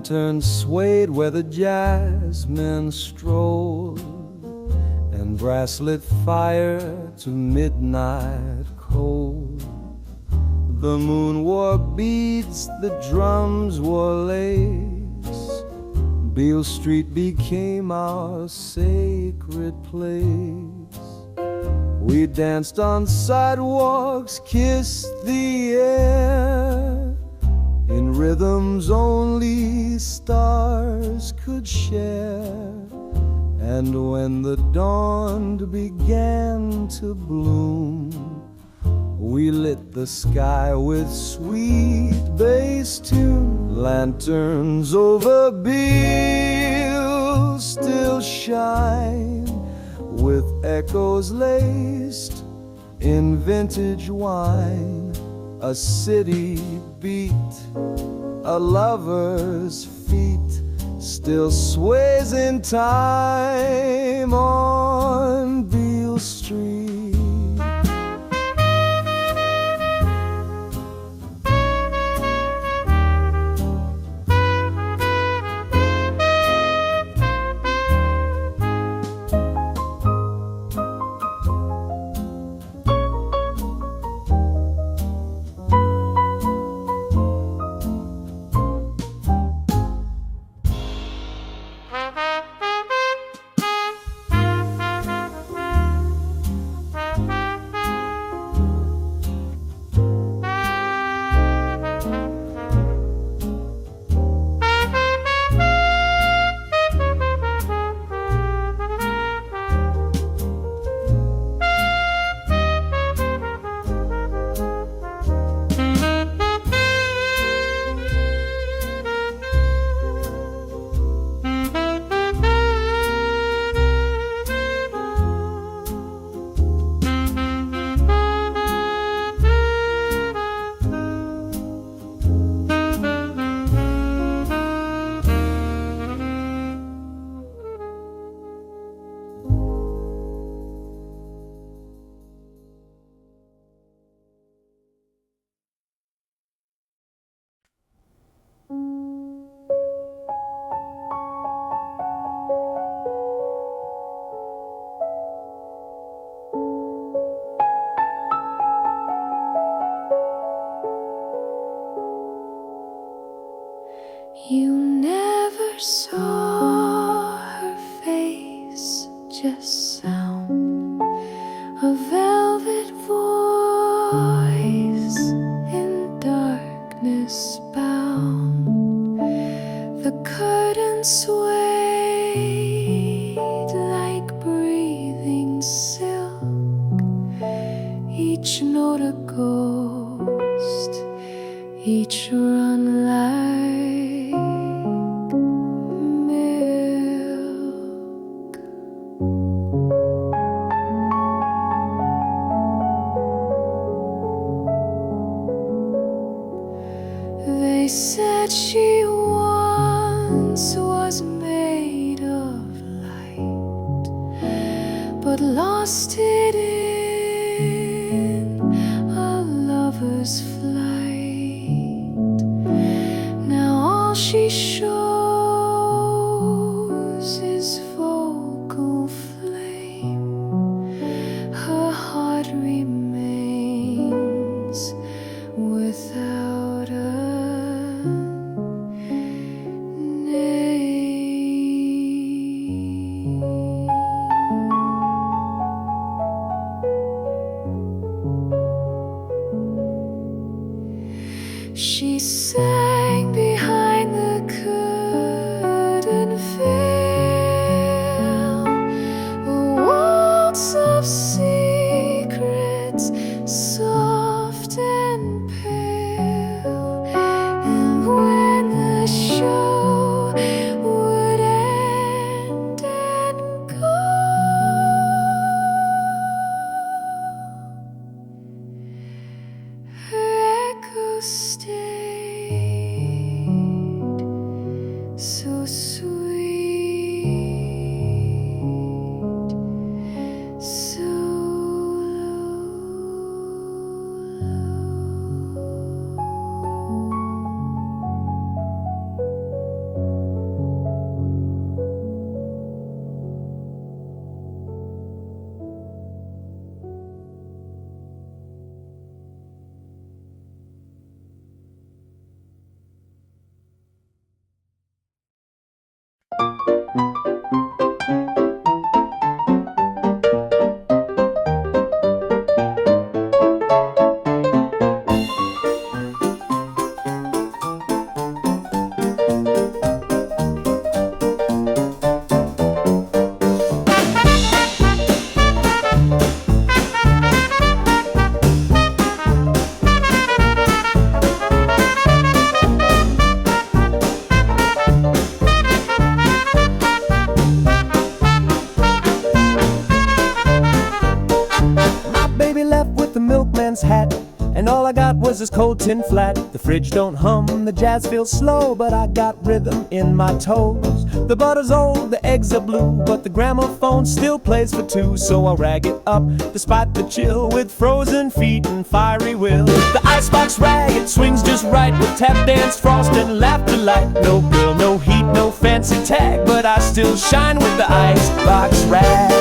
Lanterns swayed where the jasmine strolled, and brass-lit fire to midnight cold. The moon wore beads, the drums wore lace. Beale Street became our sacred place. We danced on sidewalks, kissed the air, in rhythms only stars could share. And when the dawn began to bloom, we lit the sky with sweet bass tune. Lanterns over Beale still shine, with echoes laced in vintage wine. A city beat, a lover's feet, still sways in time on Beale Street. You never saw her face, just sound, a velvet voice in darkness bound. The curtain swayed like breathing silk, each note a ghost, each run like they said she once was made of light, but lost it in a lover's flight. Now all she shows is vocal flame. Her heart remains without a floors is cold tin flat. The fridge don't hum, the jazz feels slow, but I got rhythm in my toes. The butter's old, the eggs are blue, but the gramophone still plays for two. So I rag it up, despite the chill, with frozen feet and fiery will. The icebox rag, it swings just right, with tap dance, frost and laughter light. No grill, no heat, no fancy tag, but I still shine with the icebox rag.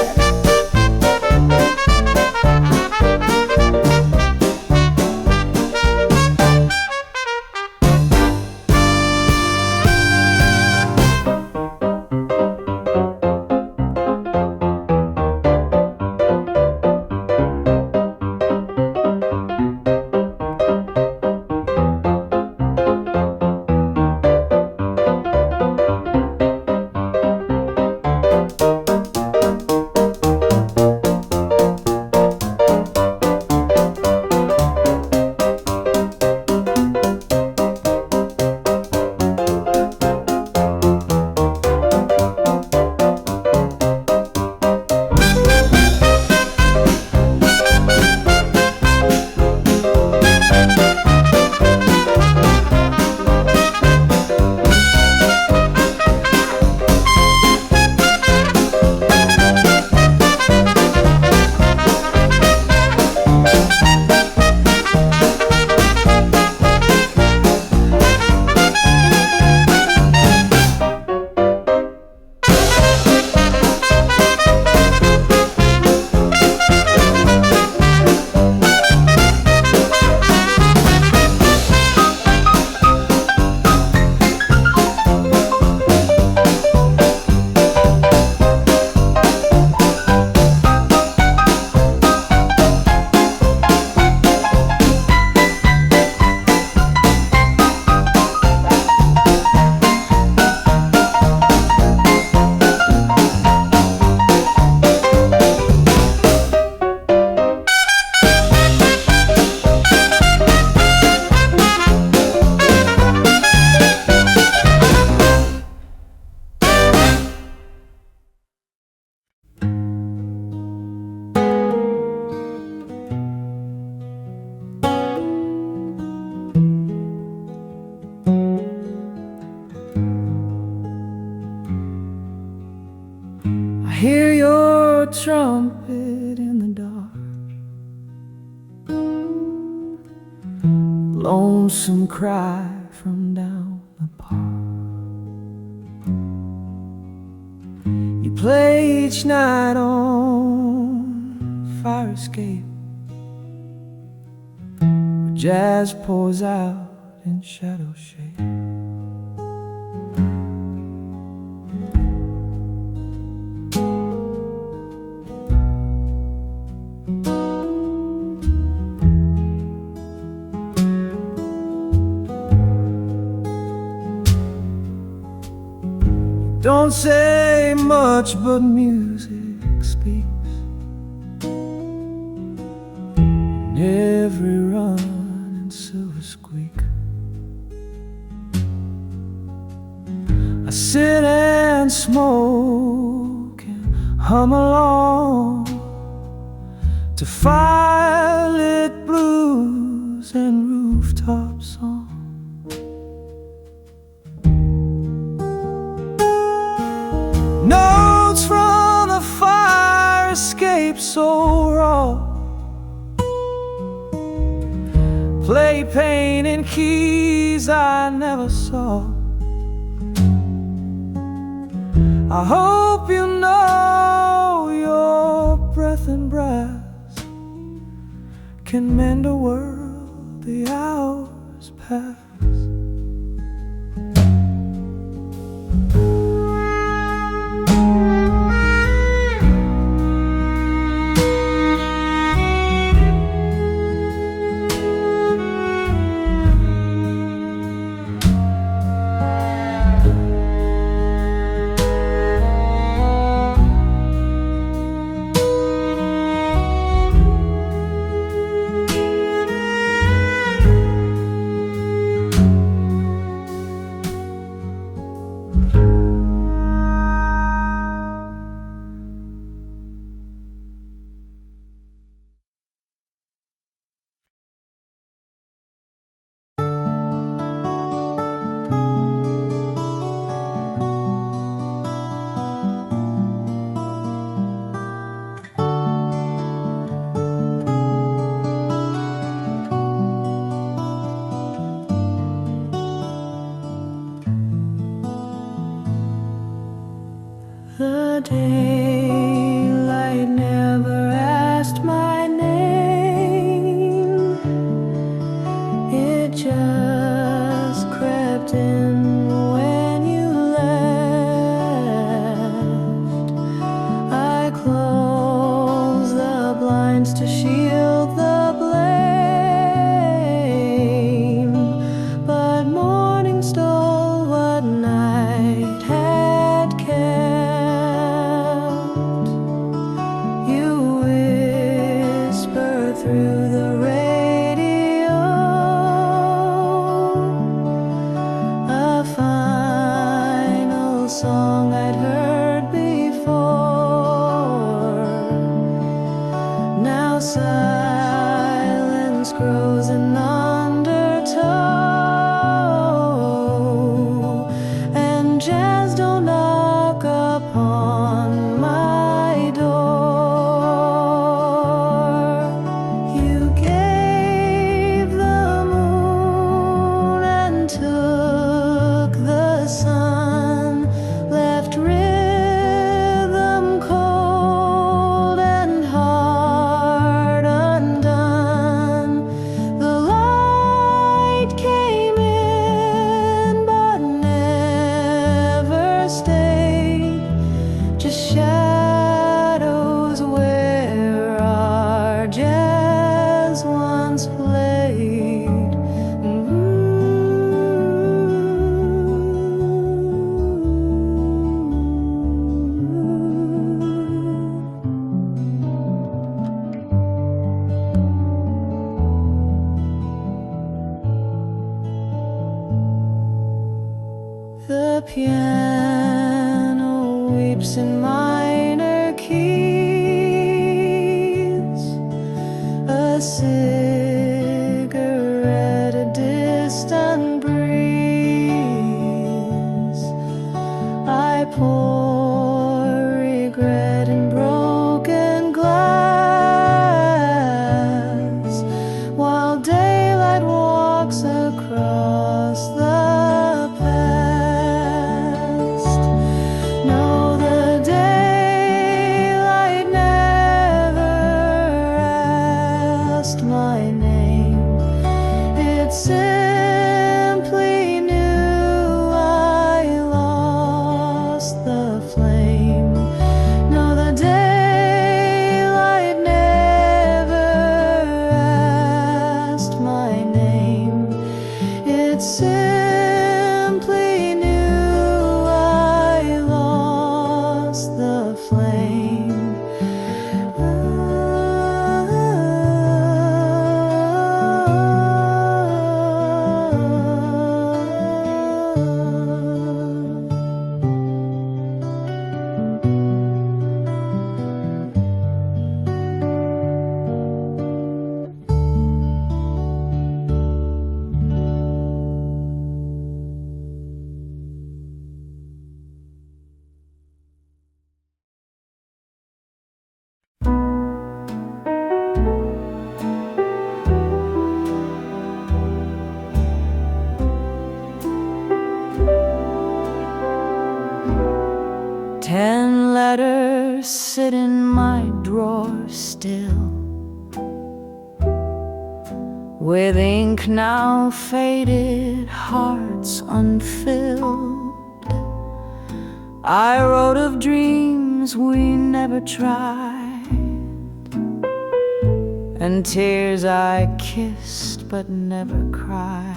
Hear your trumpet in the dark, lonesome cry from down the park. You play each night on fire escape, where jazz pours out in shadow shape. Don't say much, but music speaks in every run and silver squeak. I sit and smoke and hum along to firelit blues and rooftop songs. Notes from the fire escape so raw, play pain in keys I never saw. I hope you know your breath and brass can mend a world the hours pass. The daylight never asked my name. It just crept in when you left. I closed the blinds to shield the blame, but morning stole what night had kept. You whisper through the radio a final song I'd heard before. Now silence grows in undertow, and jazz don't knock upon my door. You gave the moon and took the sun, left rhythm cold and heart undone. The light came in but never stayed, just shadows where our jazz once played. The piano weeps in minor keys, a cigarette, a distant breeze. I pour regret in broken glass, while daylight walks across the past. No, the daylight never asked my name. It simply knew I lost the flame. No, the daylight never asked my name. It simply knew I lost the flame. Ten letters sit in my drawer still, with ink now faded, hearts unfilled. I wrote of dreams we never tried, and tears I kissed but never cried.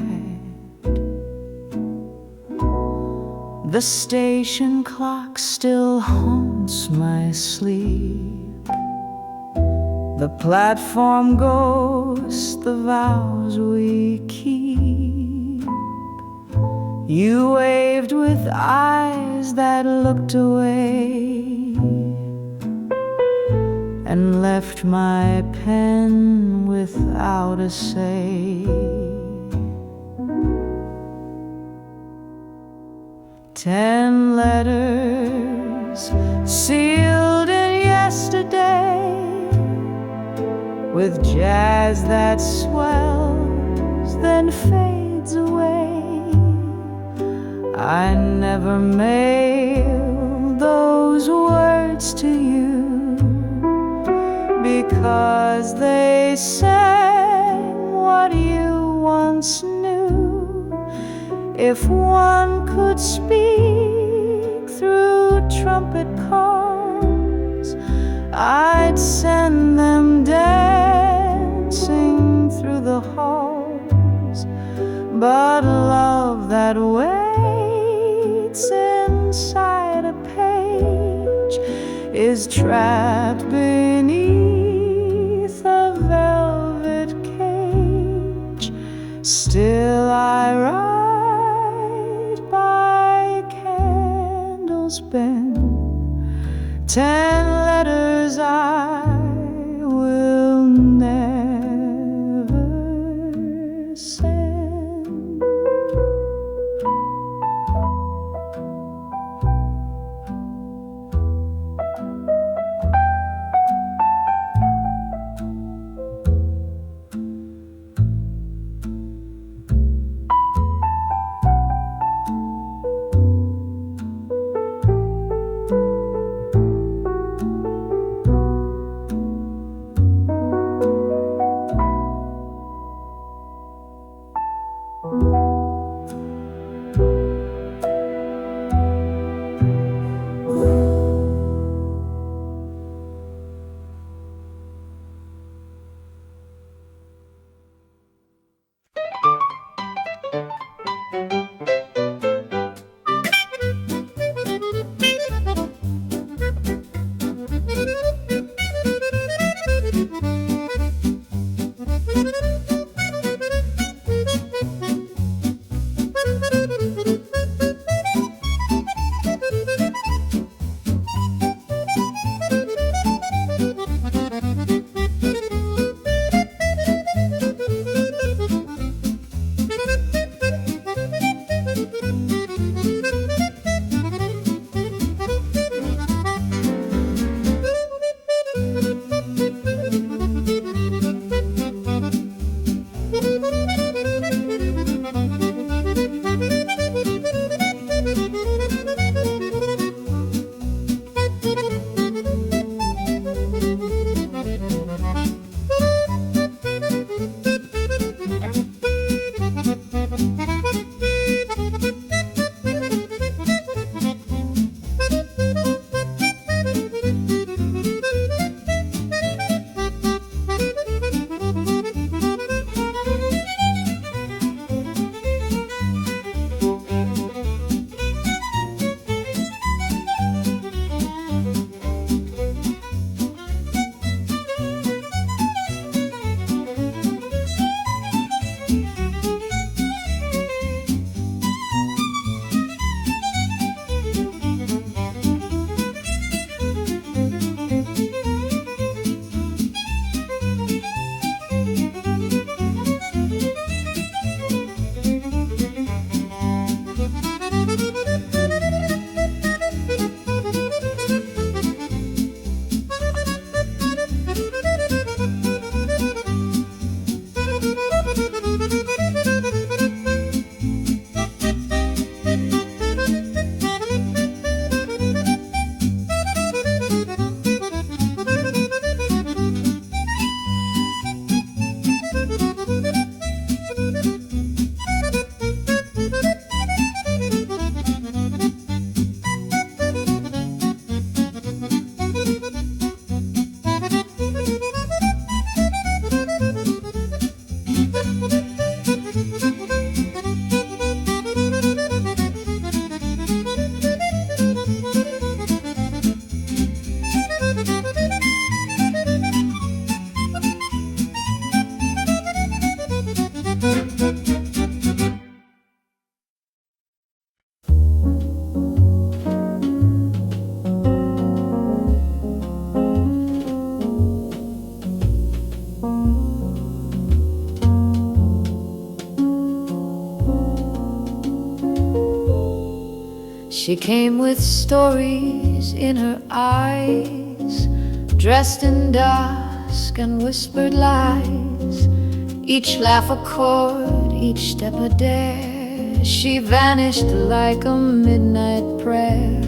The station clock still haunts my sleep, the platform ghost, the vows we keep. You waved with eyes that looked away, and left my pen without a say. 10 letters sealed in yesterday, with jazz that swells then fades away. I never mailed those next to you, because they sang what you once knew. If one could speak through trumpet calls, I'd send them dancing through the halls. But love that waits inside a page is trapped beneath a velvet cage. Still I write by candles bent, 10 letters I will never send. She came with stories in her eyes, dressed in dusk and whispered lies, each laugh a chord, each step a dare. She vanished like a midnight prayer.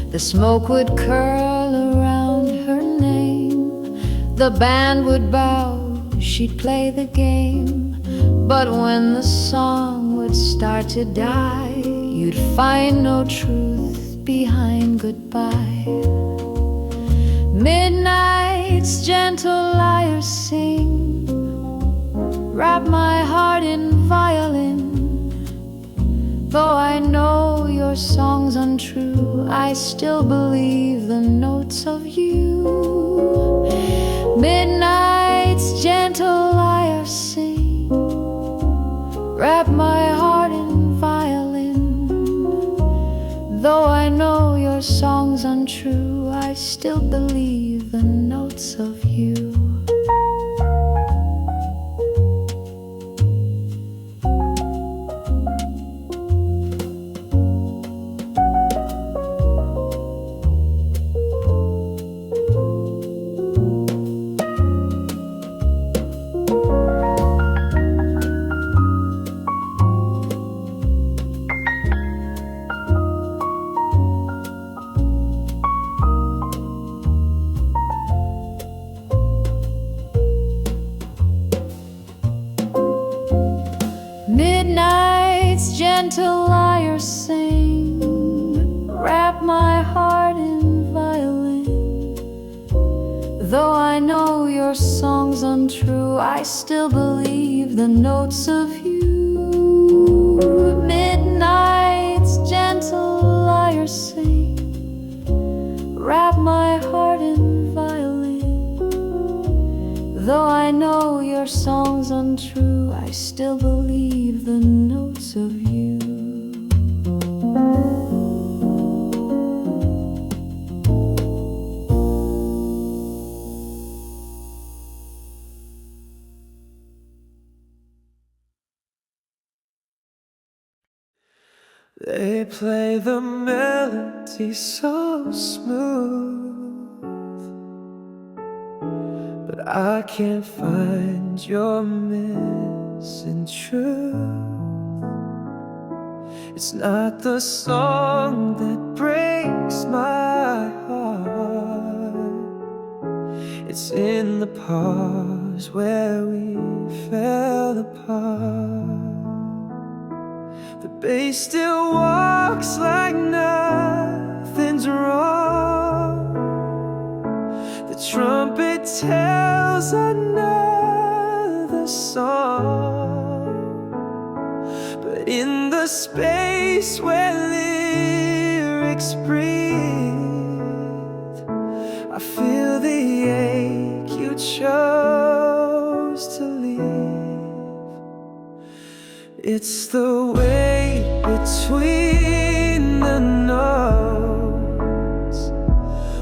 The smoke would curl The band would bow, she'd play the game. But when the song would start to die, you'd find no truth behind goodbye. Midnight's gentle lyres sing, wrap my heart in violin. Though I know your song's untrue, I still believe the notes of you. Midnight's gentle lyres sing, wrap my heart in violin. Though I know your song's untrue, I still believe the notes of you. Midnight's gentle lyres sing, wrap my heart in violin. Though I know your song's untrue, I still believe the notes of you. Midnight's gentle lyres sing, wrap my heart in violin. Though I know your song's untrue, I still believe the notes of you. They play the melody so smooth, but I can't find your missing truth. It's not the song that breaks my heart, it's in the parts where we fell apart. The bass still walks like nothing's wrong. The trumpet tells another song. But in the space where lyrics breathe, I feel the ache you chose to leave. It's the way between the notes,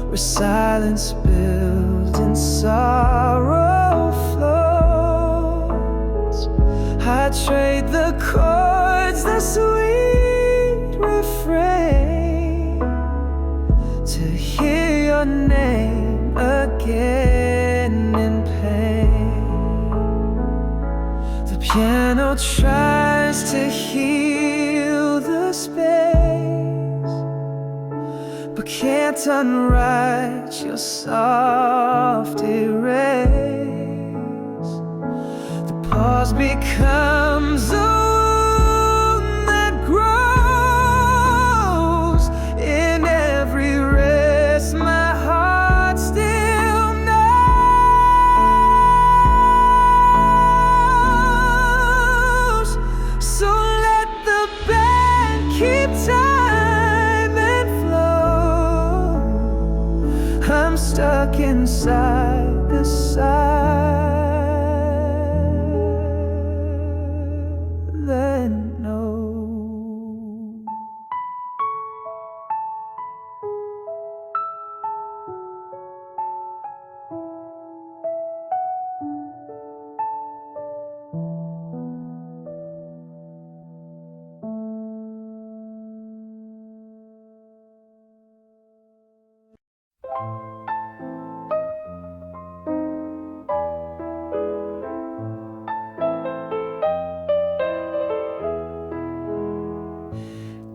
where silence builds and sorrow floats. I trade the chords, the sweet refrain, to hear your name again in pain. The piano tries to heal the space, but can't unwrite your soft erase. The pause becomes a wound that grows in every rest. My heart still knows. So let the band keep time and flow. I'm stuck inside the silent note.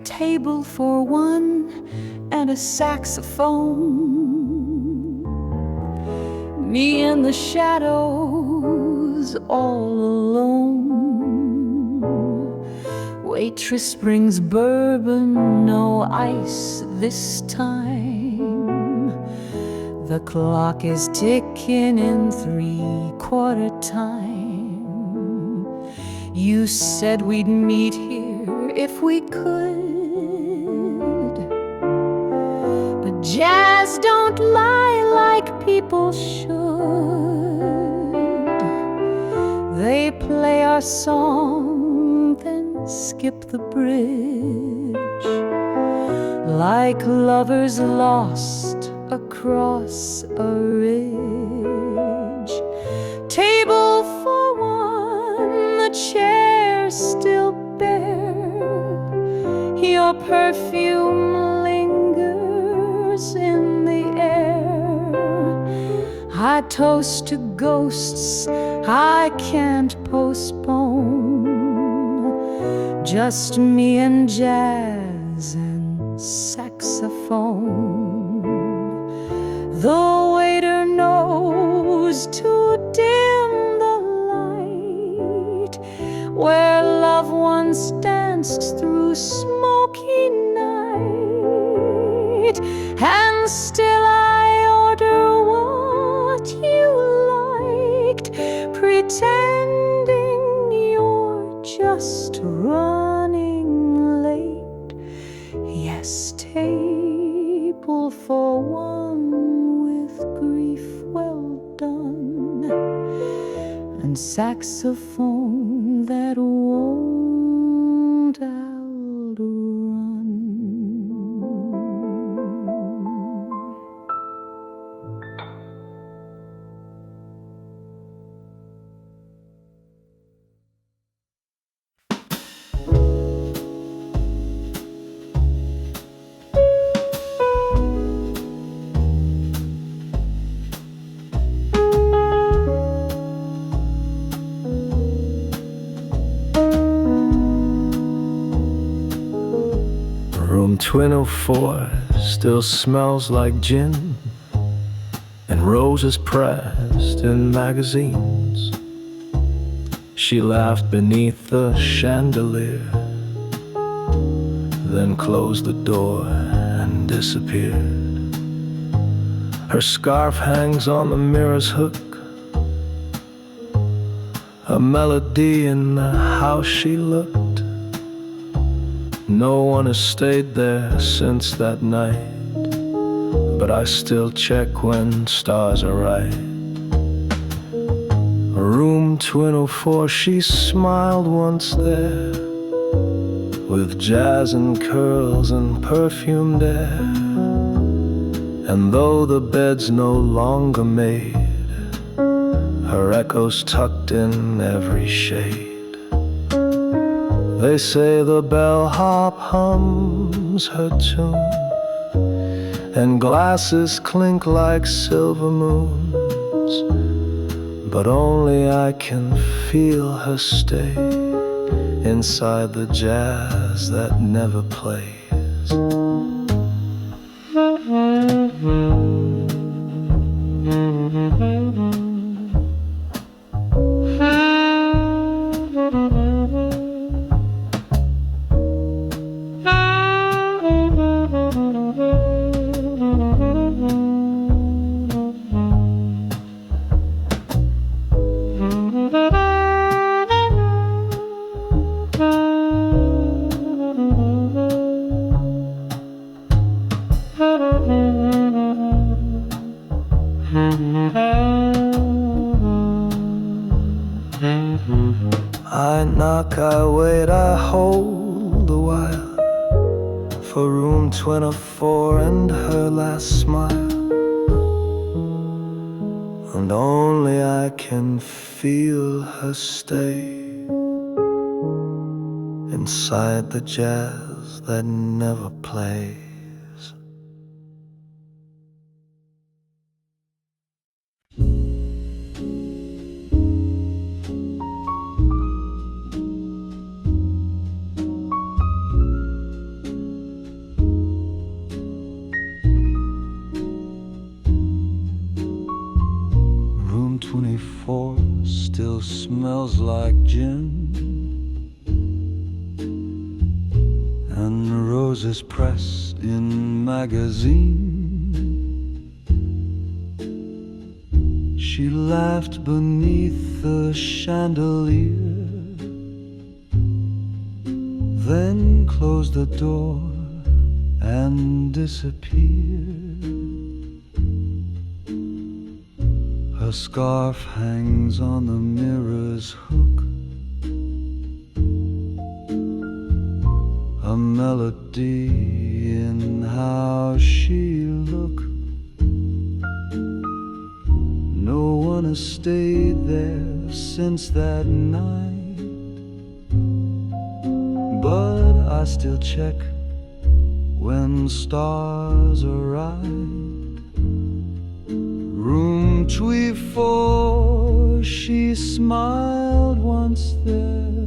Table for one and a saxophone. me in the shadows all alone. Waitress brings bourbon, no ice this time. The clock is ticking in 3/4 time. You said we'd meet here if we could, but jazz don't lie like people should. They play our song, then skip the bridge, like lovers lost across a ridge. Table for one, the chair still bare. Your perfume lingers in the air. I toast to ghosts I can't postpone. Just me and jazz and saxophone. The waiter knows to dim the light where loved ones danced through smoky night. And still I order what you liked, pretending you're just running late. Yes, table for one with grief well done, and saxophone that won't outrun. Room 204 still smells like gin and roses pressed in magazines. She laughed beneath the chandelier, then closed the door and disappeared. Her scarf hangs on the mirror's hook, a melody in the house she looked. No one has stayed there since that night, but I still check when stars are right. Room 204, she smiled once there, with jazz and curls and perfumed air. And though the bed's no longer made, her echoes tucked in every shade. They say the bellhop hums her tune, and glasses clink like silver moons, but only I can feel her stay inside the jazz that never plays. I knock, I wait, I hold the while for room 24 and her last smile, and only I can feel her stay inside the jazz that never plays. still smells like gin and roses pressed in magazine. She laughed beneath the chandelier, then closed the door and disappeared. Her scarf hangs on the mirror's hook, a melody in how she looked. No one has stayed there since that night, but I still check when stars arrive. Room 24, she smiled once there,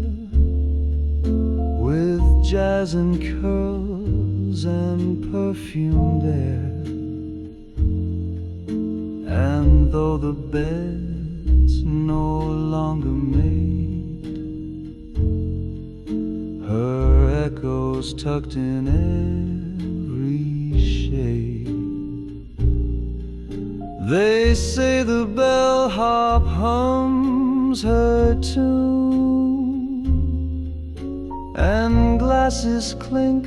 with jazz and curls and perfumed air. And though the bed's no longer made, her echoes tucked in every shade. They say the bellhop hums her tune, and glasses clink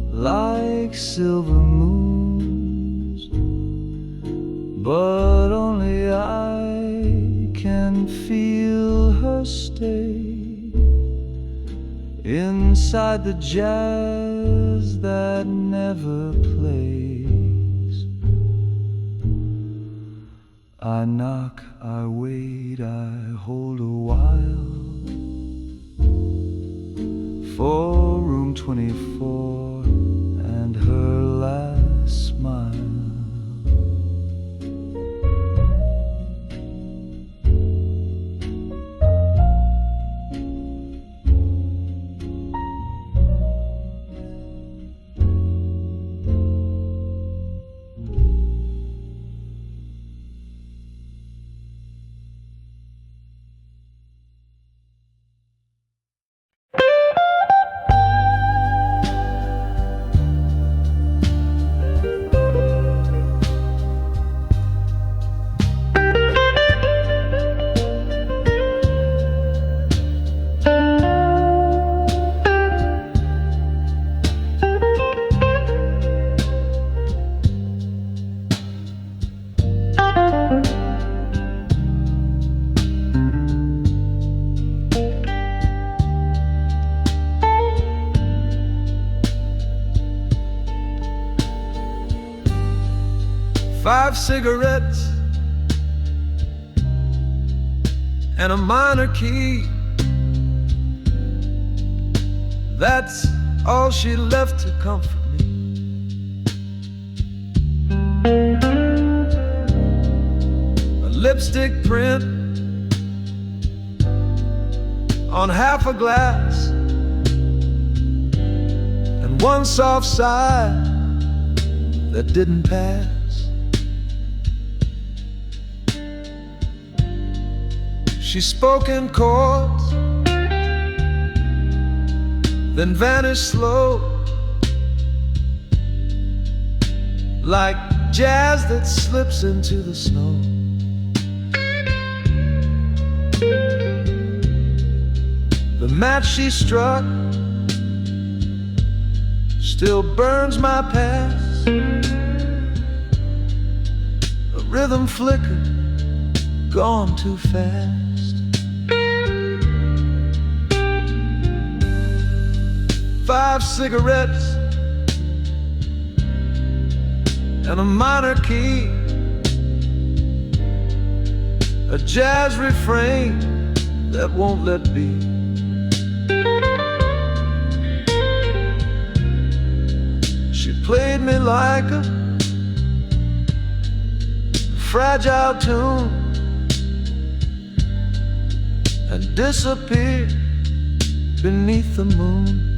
like silver moons, but only I can feel her stay inside the jazz that never plays. I knock, I wait, I hold a while for room 24 and her last smile. Five cigarettes and a minor key. That's all she left to comfort me. A lipstick print on half a glass, and one soft sigh that didn't pass. She spoke in chords, then vanished slow, like jazz that slips into the snow. The match she struck still burns my past. A rhythm flickered, gone too fast. Five cigarettes and a minor key, a jazz refrain that won't let be. She played me like a fragile tune and disappeared beneath the moon.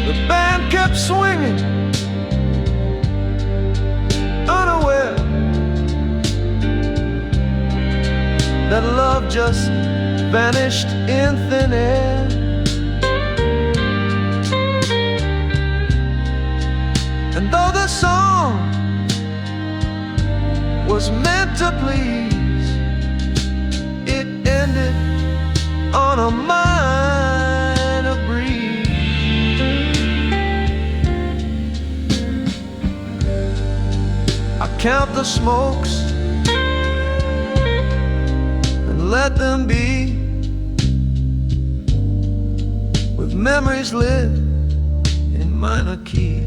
The band kept swinging, unaware love just vanished in thin air. And though the song was meant to please, it ended on a minor breeze. I count the smokes and let them be, with memories lit in minor key.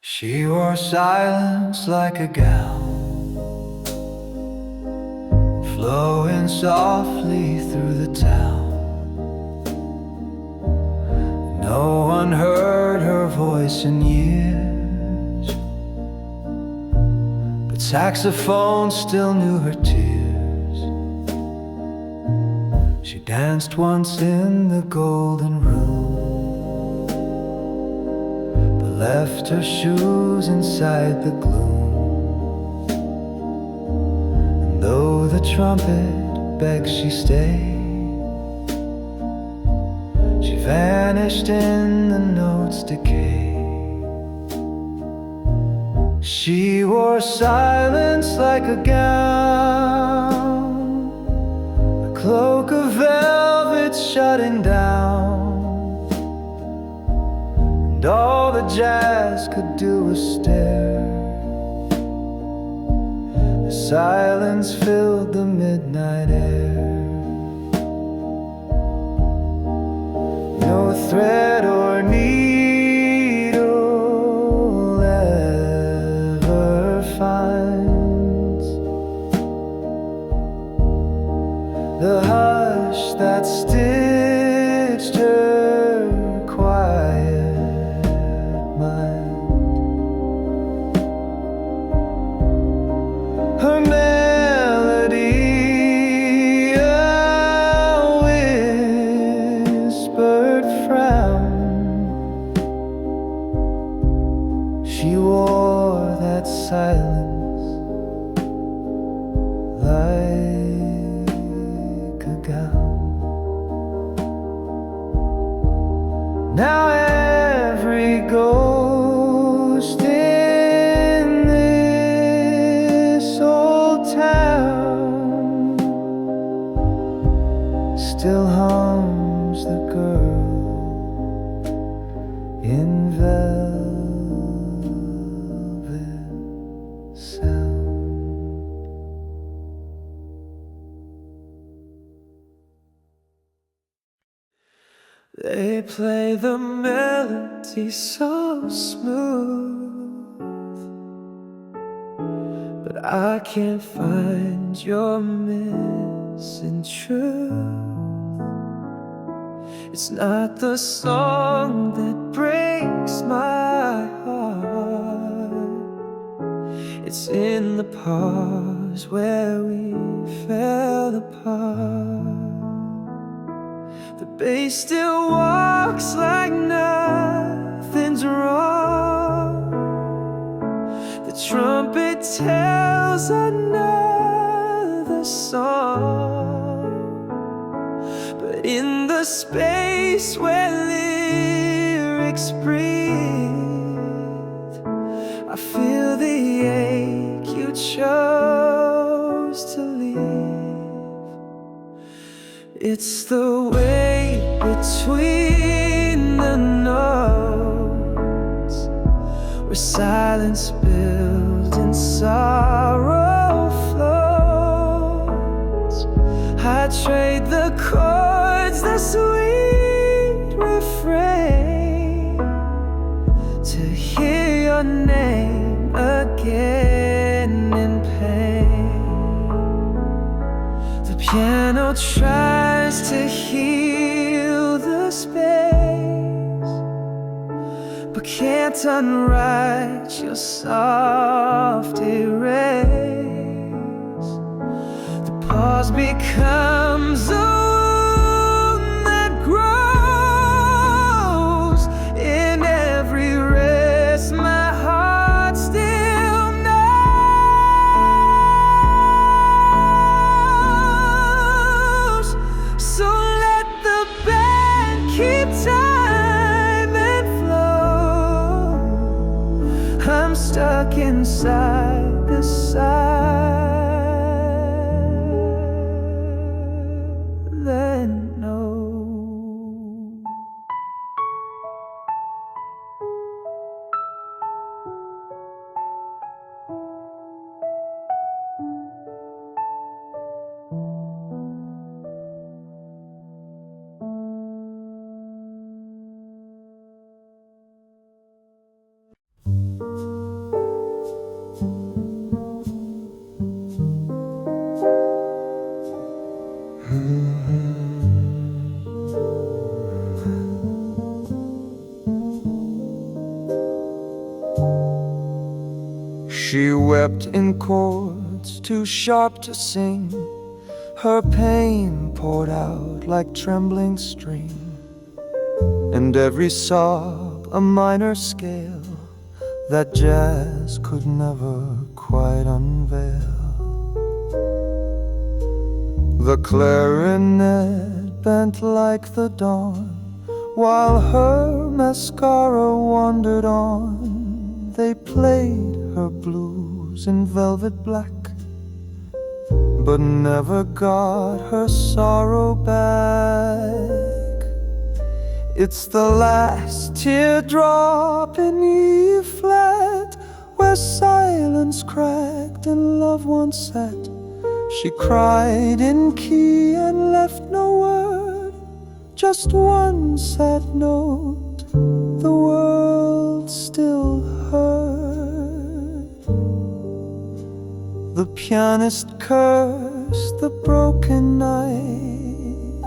She wore silence like a gown, flowing softly through the town. No one heard her voice in years, but saxophone still knew her tears. She danced once in the golden room, left her shoes inside the gloom. And though the trumpet begged she stay, she vanished in the note's decay. She wore silence like a gown, a cloak of velvet shutting down. And all the jazz could do was stare. The silence filled the midnight air. No thread or needle ever finds the hush that stitched her quiet mind. Her melody, a whispered frown. She wore that silence like a gown. Now every ghost in this old town still hums the girl in velvet sound. They play the melody so smooth, but I can't find your missing truth. It's not the song that breaks my heart, it's in the pause where we fell apart. The bass still walks like nothing's wrong. The trumpet tells another song. But in the space where lyrics breathe, I feel the ache you chose to leave. It's the way between the notes, where silence builds and sorrow floats. I trade the chords, the sweet refrain, to hear your name again in pain. The piano tries to heal can't unwrite your soft erase. The pause becomes a wound that grows in every rest. My heart still knows. So let the band keep time and flow. I'm stuck inside the silent note. She wept in chords too sharp to sing. Her pain poured out like trembling stream, and every sob a minor scale that jazz could never quite unveil. The clarinet bent like the dawn, while her mascara wandered on. They played her blues in velvet black, but never got her sorrow back. It's the last teardrop in E flat, where silence cracked and love once sat. She cried in key and left no word, just one sad note the world still heard. The pianist cursed the broken night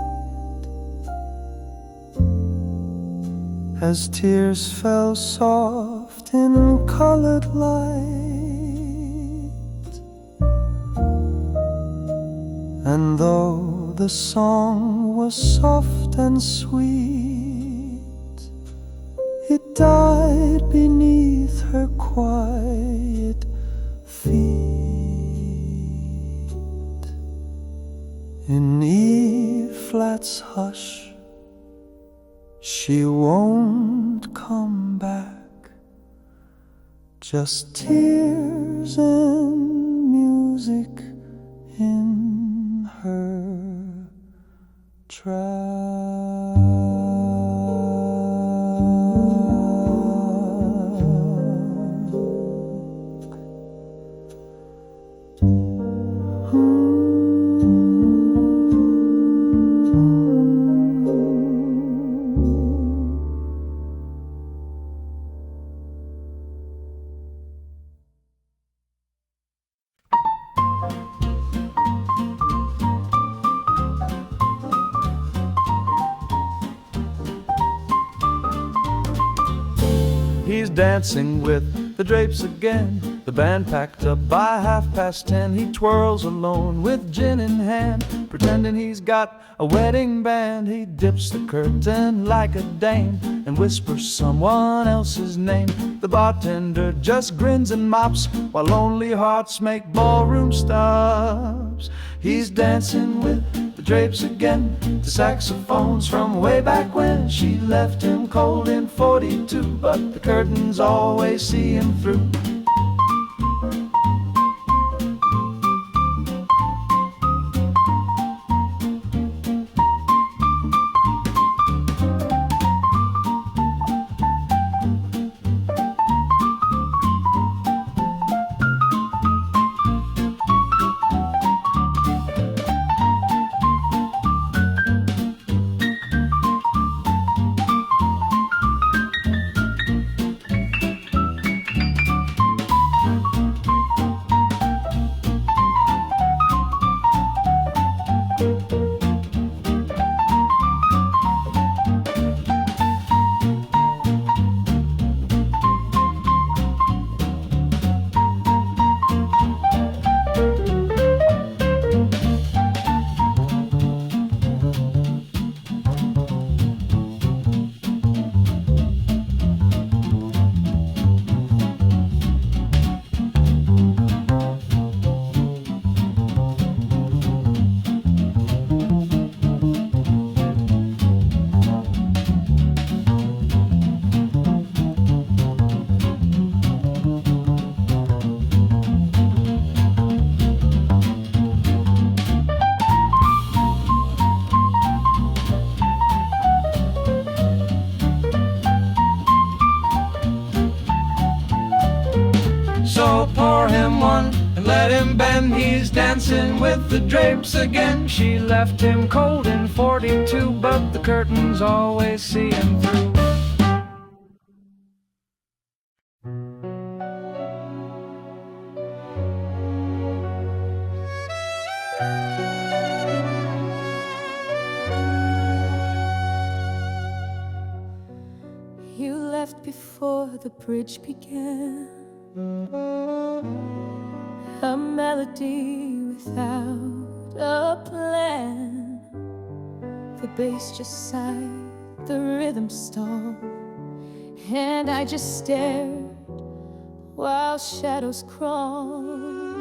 as tears fell soft in colored light. And though the song was soft and sweet, it died beneath her quiet feet. In E flat's hush, she won't come back, just tears and music in her track. He's dancing with the drapes again. The band packed up by 10:30. He twirls alone with gin in hand, pretending he's got a wedding band. He dips the curtain like a dame and whispers someone else's name. The bartender just grins and mops while lonely hearts make ballroom stops. He's dancing with the drapes again to saxophones from way back when. She left him cold in 42, but the curtains always see him through. pour him one and let him bend. He's dancing with the drapes again. She left him cold in 42, but the curtains always see him through. You left before the bridge began, a melody without a plan. The bass just sighed, the rhythm stalled, and I just stared while shadows crawled.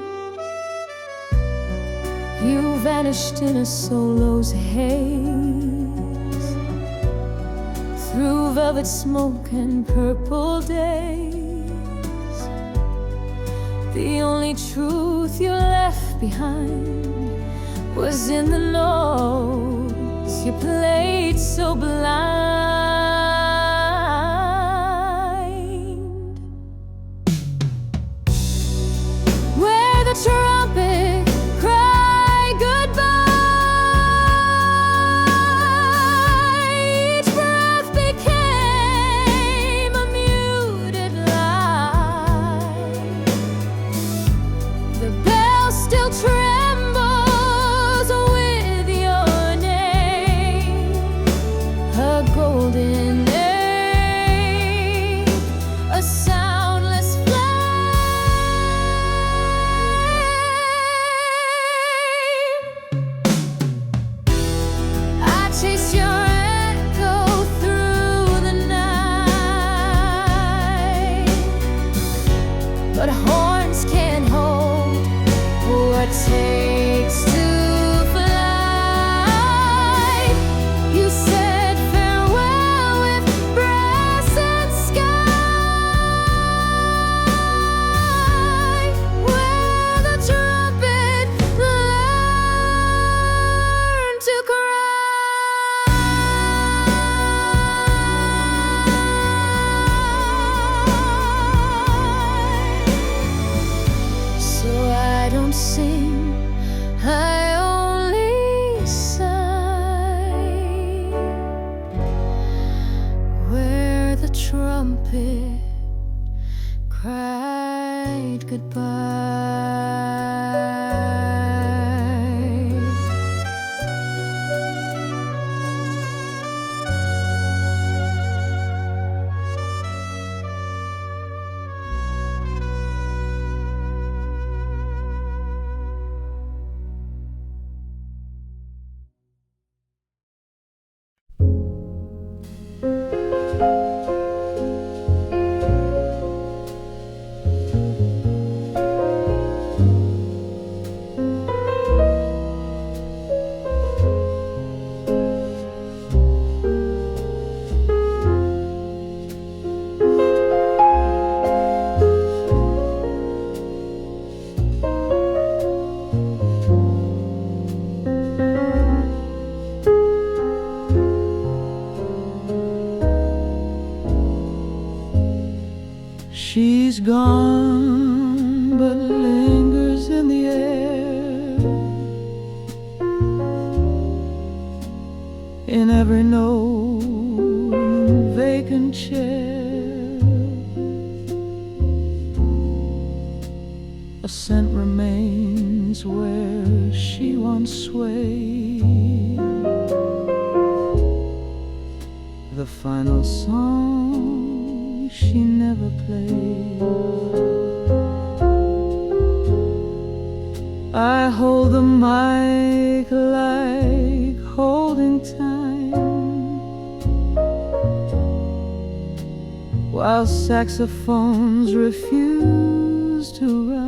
You vanished in a solo's haze, through velvet smoke and purple days. The only truth you left behind was in the notes you played so blind. Where the trumpet cried goodbye, each breath became a muted lie. The bell still trembles with your name, a golden name, a soundless flame. I chase your echo through the night, but horns can't hold what takes to fly. You said farewell with brass and sky, where the trumpet learned to cry. So I don't sing, I only sigh, where the trumpet cried goodbye. She's gone, but lingers in the air, in every note and vacant chair. A scent remains where she once swayed. The final song she never played. I hold the mic like holding time, while saxophones refuse to rhyme.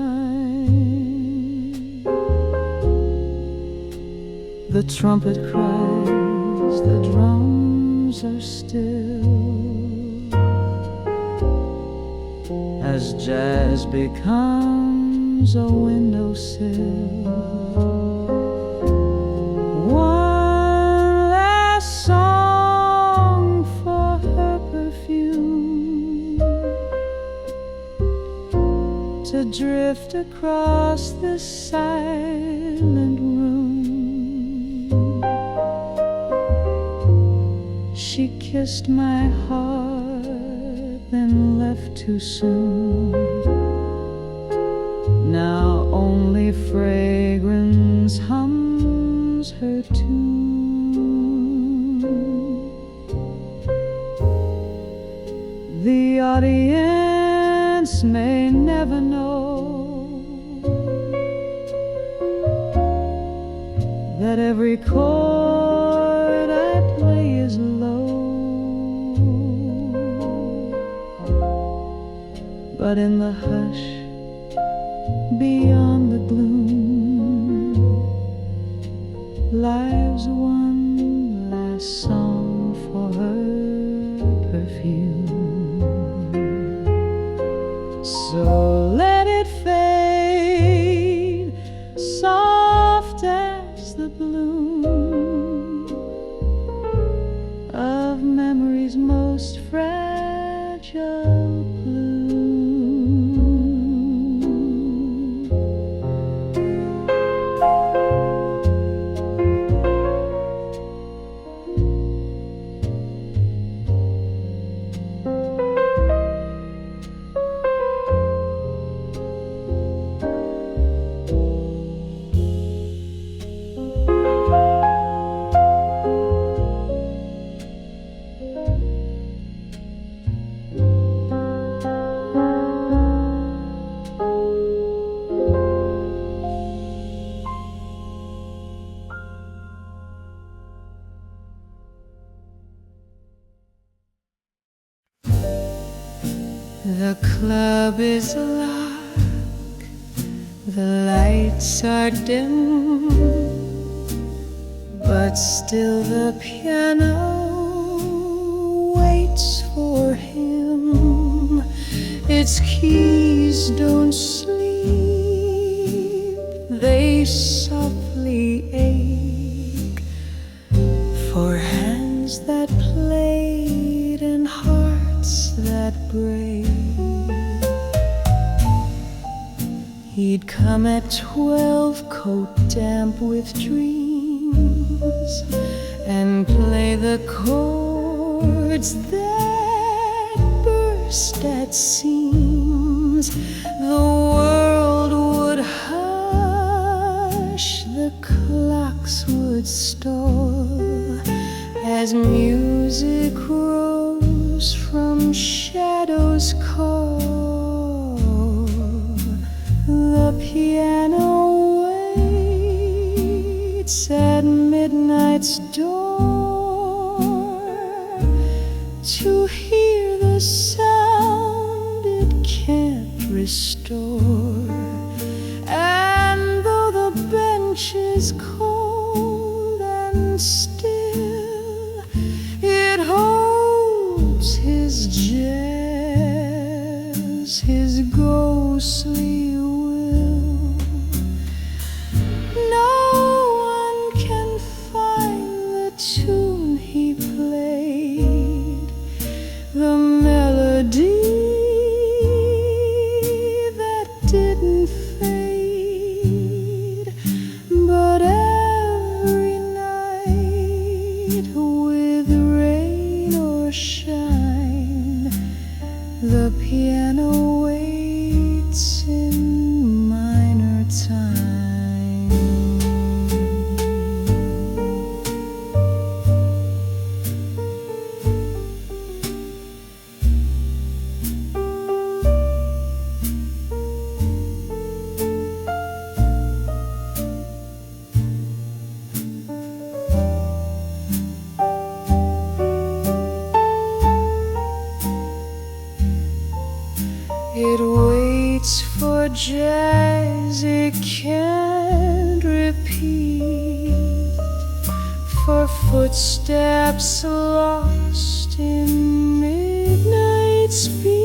The trumpet cries, the drums are still, as jazz becomes a windowsill. One last song for her perfume, to drift across the silent room. She kissed my heart, then left too soon. Now only fragrance hums her tune. The audience may never know that every chord I play is low, but in the hush beyond the gloom lies one last song for her perfume. So let it fade, soft as the bloom of memory's most fragile bloom. The club is locked, the lights are dim, but still the piano waits for him. Its keys don't sleep, they softly ache for hands that played and hearts that break. He'd come at 12, coat damp with dreams, and play the chords that burst at seams. The world would hush, the clocks would stall, as music rose from shadows call. The piano waits at midnight's door to hear the sound it can't restore. And though the bench is cold and still, it holds his jazz, his ghostly tune he played, the melody that didn't fade. But every night, with rain or shine, the piano waits in minor time. It waits for jazz it can't repeat, for footsteps lost in midnight speed.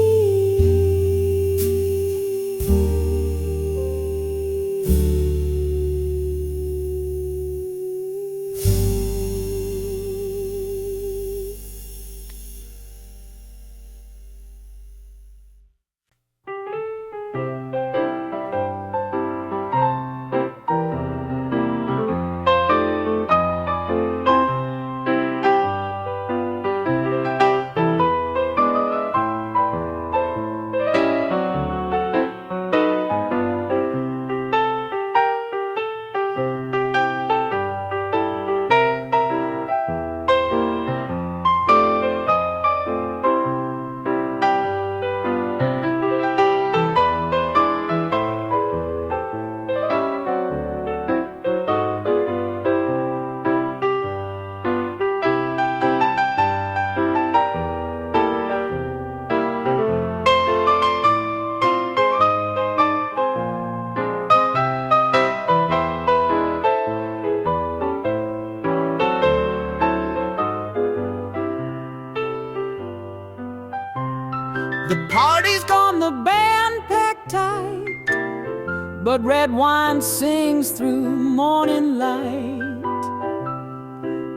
but red wine sings through morning light.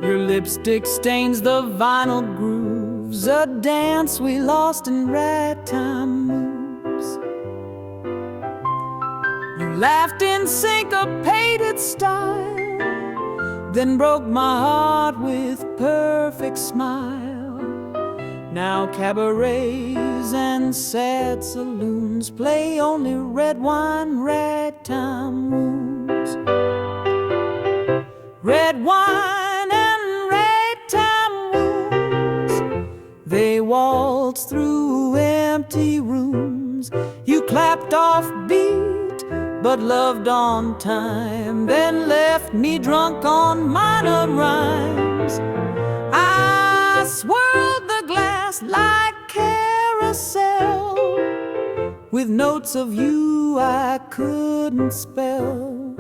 Your lipstick stains the vinyl grooves, a dance we lost in ragtime moves. You laughed in syncopated style, then broke my heart with perfect smile. Now cabarets and sad saloons play only red wine, ragtime wounds. Red wine and ragtime wounds, they waltzed through empty rooms. You clapped off beat, but loved on time, then left me drunk on minor rhymes. I swirled the glass like carousel with notes of you I couldn't spell.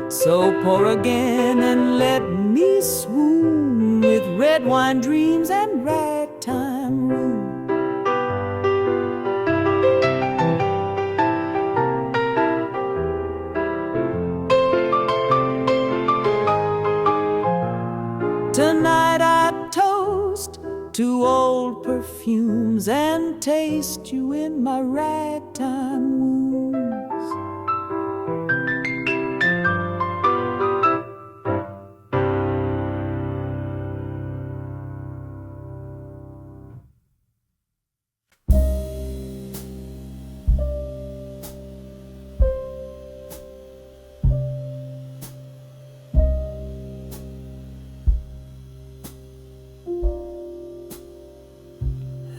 So pour again and let me swoon with red wine dreams and ragtime room. Tonight I toast to old perfumes and taste you in my ragtime wounds.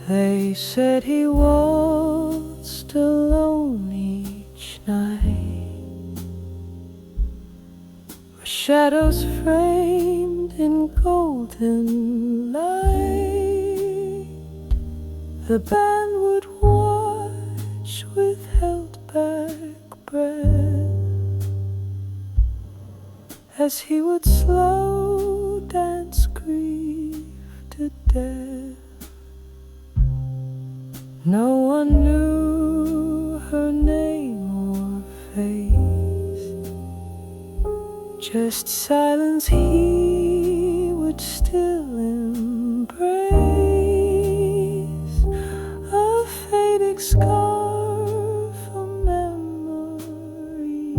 They said he waltzed alone each night, where shadows framed in golden light. The band would watch with held back breath as he would slow dance grief to death. No one knew her name or face, just silence he would still embrace. A fading scar from memory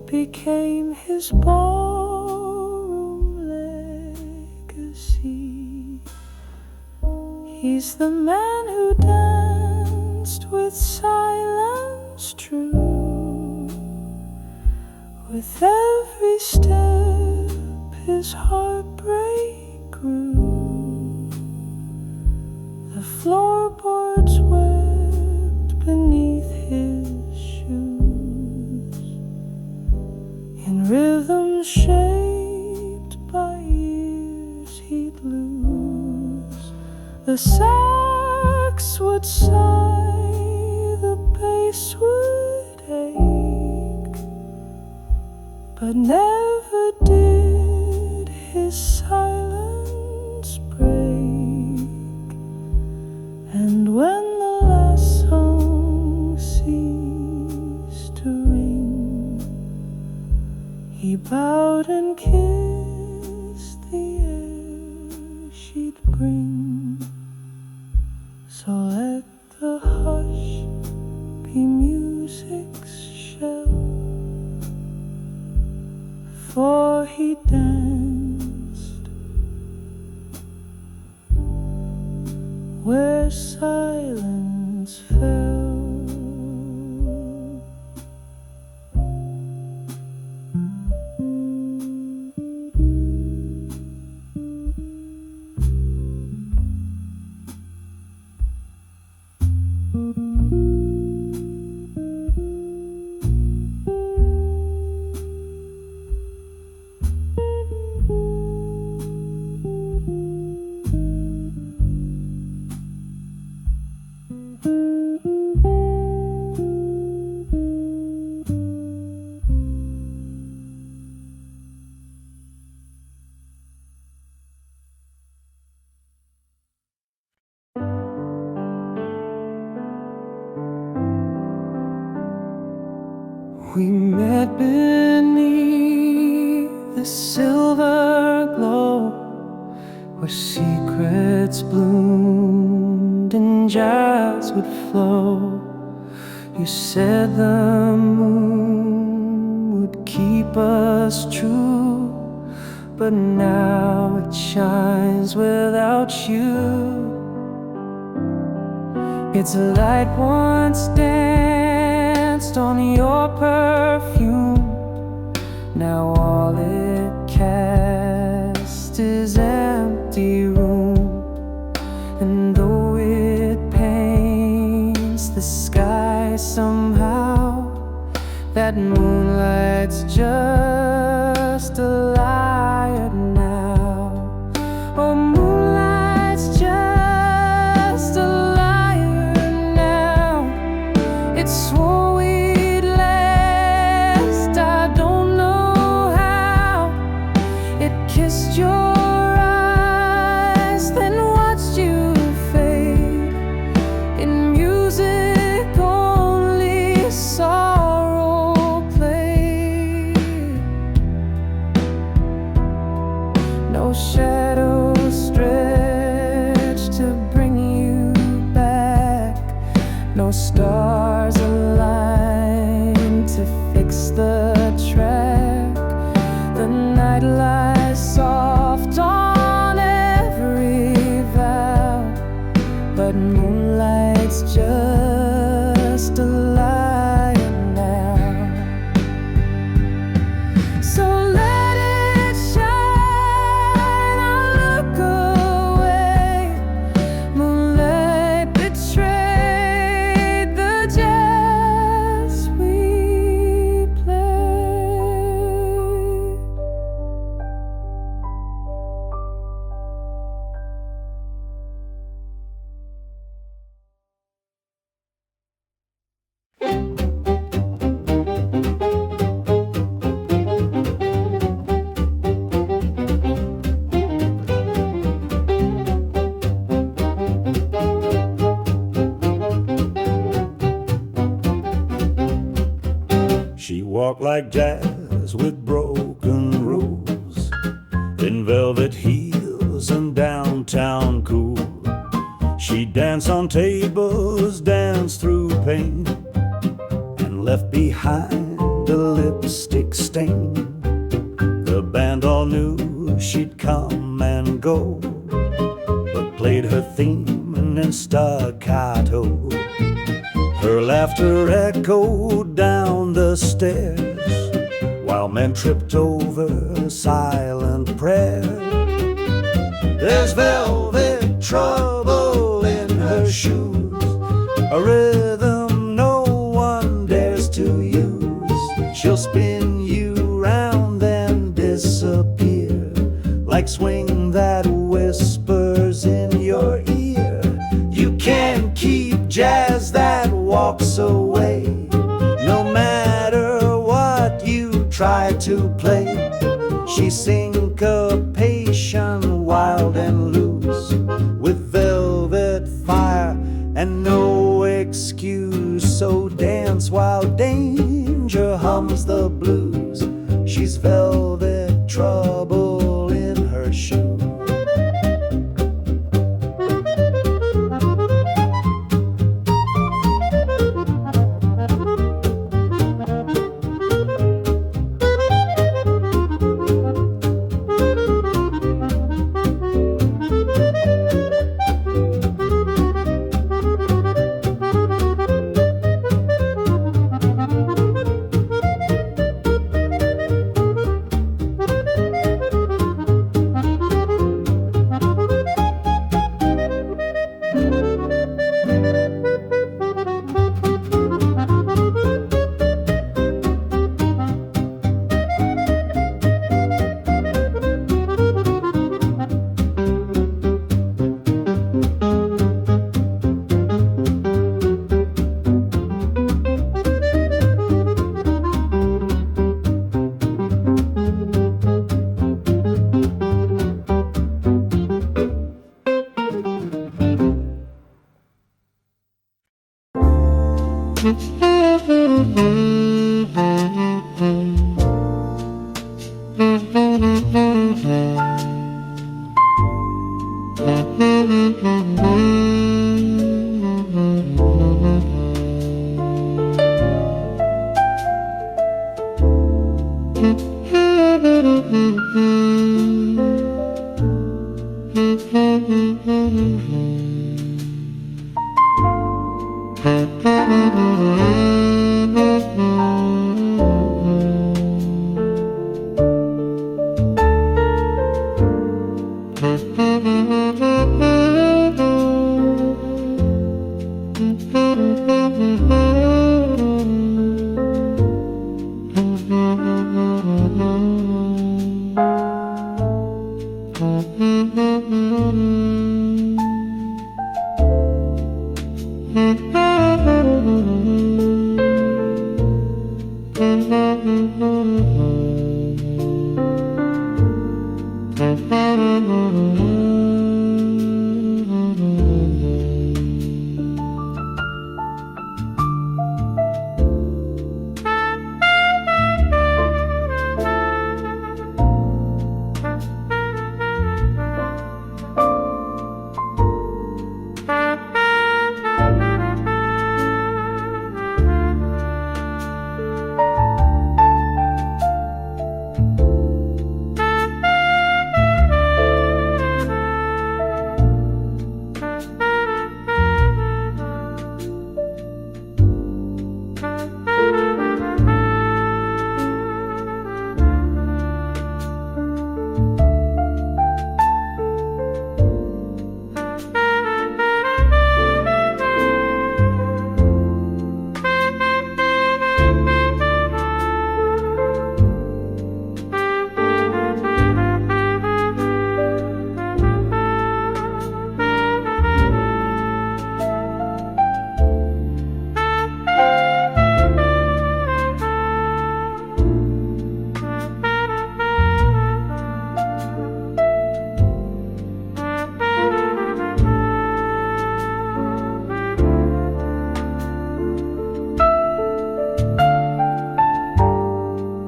became his ballroom legacy. He's the man who danced with silence true. With every step his heartbreak grew. The floorboards wept beneath his shoes, in rhythm shaped by years he'd lose. The sax would sigh, the bass would ache, but never did his silence break. And when the last song ceased to ring, he bowed and kissed the air she'd bring. So let the hush be music's shell, for he danced where silence fell. We met beneath the silver glow, where secrets bloomed and jazz would flow. You said the moon would keep us true, but now it shines without you. Its light once danced on your perfume, now all it casts is empty room. And though it paints the sky somehow, that moonlight's just a liar now. Oh, moonlight's just a liar now. It swore we'd last, I don't know how. It kissed your eyes, then watched you fade in music only sorrow played. No shadow stretched to bring you back, no stars aligned to fix the track. The night lies soft on every vow, but moonlight's just a liar now. So let it shine, I'll look away. Moonlight betrayed the jazz we played. She walked like jazz with broken rules, in velvet heels and downtown cool. She danced on tables, danced through pain, and left behind a lipstick stain. The band all knew she'd come and go, but played her theme in staccato. Her laughter echoed down the stairs, while men tripped over silent prayer. There's velvet trouble in her shoes, a rhythm no one dares to use. She'll spin you round then disappear, like swing that whispers in your ear. You can't keep jazz that walks away, no matter what you try to play. She's syncopation, wild and loose, with velvet fire and no excuse. So dance while danger hums the blues. She's velvet trouble in her shoes.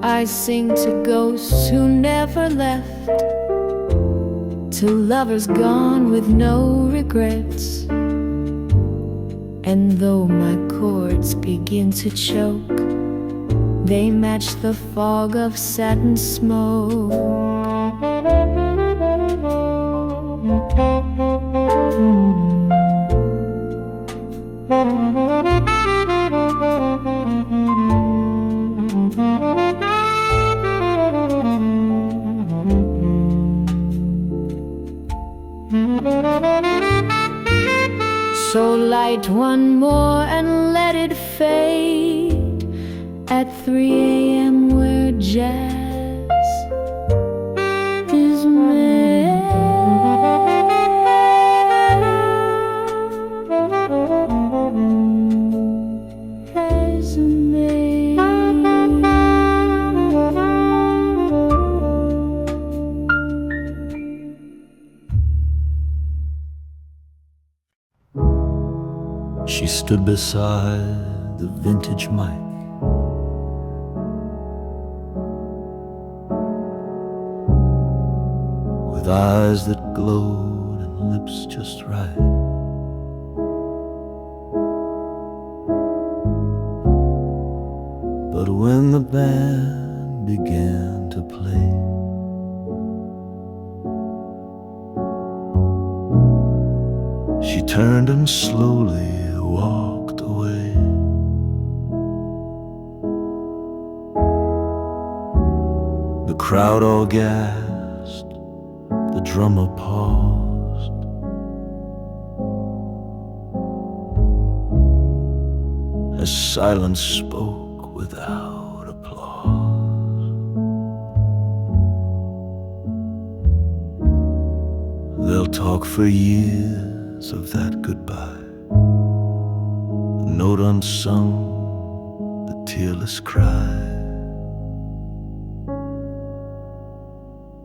I sing to ghosts who never left, to lovers gone with no regrets. And though my chords begin to choke, they match the fog of satin smoke. So light one more and let it fade at 3 a.m. where jazz is made. As made. She stood beside the vintage mic, with eyes that glowed and lips just right. But when the band began to play, she turned and slowly walked away. The crowd all gasped, the drummer paused. As silence spoke without applause. They'll talk for years of that goodbye, the note unsung, the tearless cry.